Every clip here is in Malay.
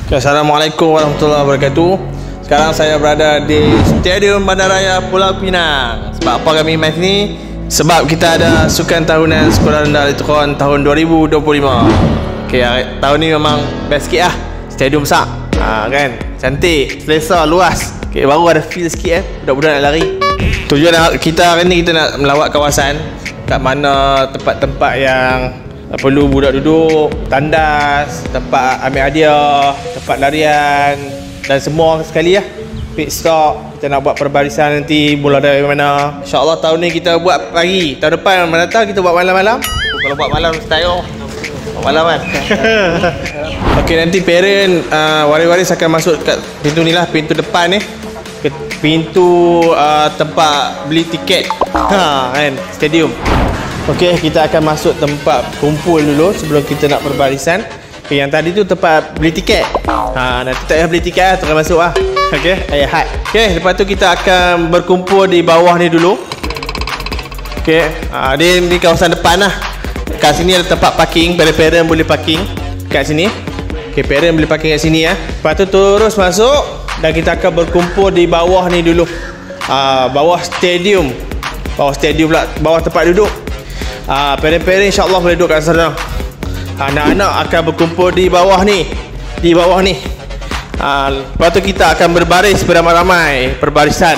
Assalamualaikum warahmatullahi wabarakatuh. Sekarang saya berada di Stadium Bandaraya Pulau Pinang. Sebab apa kami main sini? Sebab kita ada sukan tahunan Sekolah Rendah Al-Ittaqan tahun 2025. Okay, tahun ni memang best sikit lah. Stadium besar, kan? Cantik, selesa, luas. Okay, baru ada feel sikit budak-budak nak lari. Tujuan kita hari ni, kita nak melawat kawasan kat mana tempat-tempat yang perlu budak duduk, tandas, tempat ambil hadiah, tempat larian dan semua sekali lah. Pit stop, kita nak buat perbarisan nanti mula dari mana. InsyaAllah tahun ni kita buat pagi, tahun depan mendatang kita buat malam-malam. Kalau buat malam style malam kan. Ok, nanti parent waris-waris akan masuk kat pintu ni lah, pintu depan ni, ke pintu tempat beli tiket kan, stadium. Ok, kita akan masuk tempat kumpul dulu sebelum kita nak perbarisan. Okay, yang tadi tu tempat beli tiket. Nanti tak payah beli tiket lah, terus masuk lah. Ok, ayah had. Ok, lepas tu kita akan berkumpul di bawah ni dulu. Ok, dia di kawasan depan lah. Kat sini ada tempat parking, parent boleh parking kat sini. Ok, parent boleh parking kat sini ya. Lepas tu terus masuk dan kita akan berkumpul di bawah ni dulu. Bawah stadium. Bawah stadium pula, bawah tempat duduk. Parent-parent insyaAllah boleh duduk kat sana. Anak-anak akan berkumpul di bawah ni. Di bawah ni. Lepas tu kita akan berbaris beramai-ramai, perbarisan.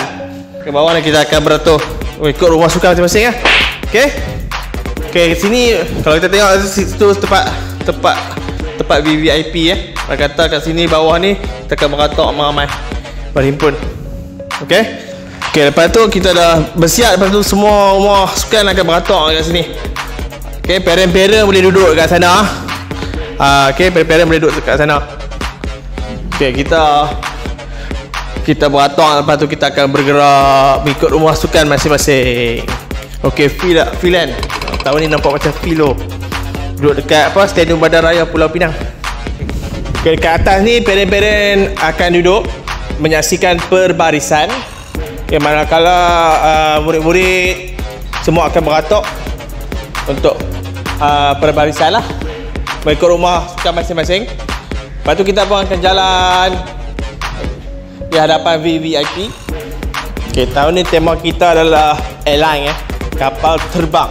Ke bawah ni kita akan beratur ikut rumah sukan masing-masing lah. Okay. Okay, sini kalau kita tengok situ tempat VVIP Mereka kata kat sini bawah ni kita akan beratur ramai-ramai, berhimpun. Okay. Okay, lepas tu kita dah bersiap. Lepas tu semua rumah sukan akan beratur kat sini. Okay, parent-parent boleh duduk kat sana. Okay, parent-parent boleh duduk kat sana. Okay, kita beratur. Lepas tu kita akan bergerak mengikut rumah sukan masing-masing. Okay, feel kan? Tahun ni nampak macam feel loh. Duduk dekat Stadium Bandaraya Pulau Pinang. Okay, dekat atas ni parent-parent akan duduk menyaksikan perbarisan. Yang manakala murid-murid semua akan beratur untuk perbarisan lah, mengikut rumah sukan masing-masing. Lepas tu kita pun akan jalan di hadapan VVIP. Okay, tahun ni tema kita adalah airline kapal terbang.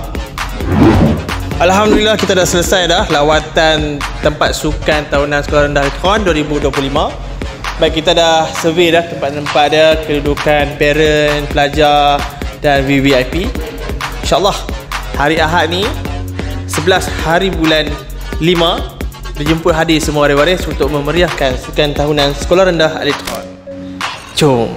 Alhamdulillah kita dah selesai dah lawatan tempat sukan tahunan Sekolah Rendah Al-Ittaqan 2025. Baik, kita dah survey dah tempat-tempat dia, kedudukan parent, pelajar dan VVIP. InsyaAllah hari Ahad ni 11 hari bulan 5 dijemput hadir semua waris-waris untuk memeriahkan sukan tahunan Sekolah Rendah Al-Ittaqan. Jom.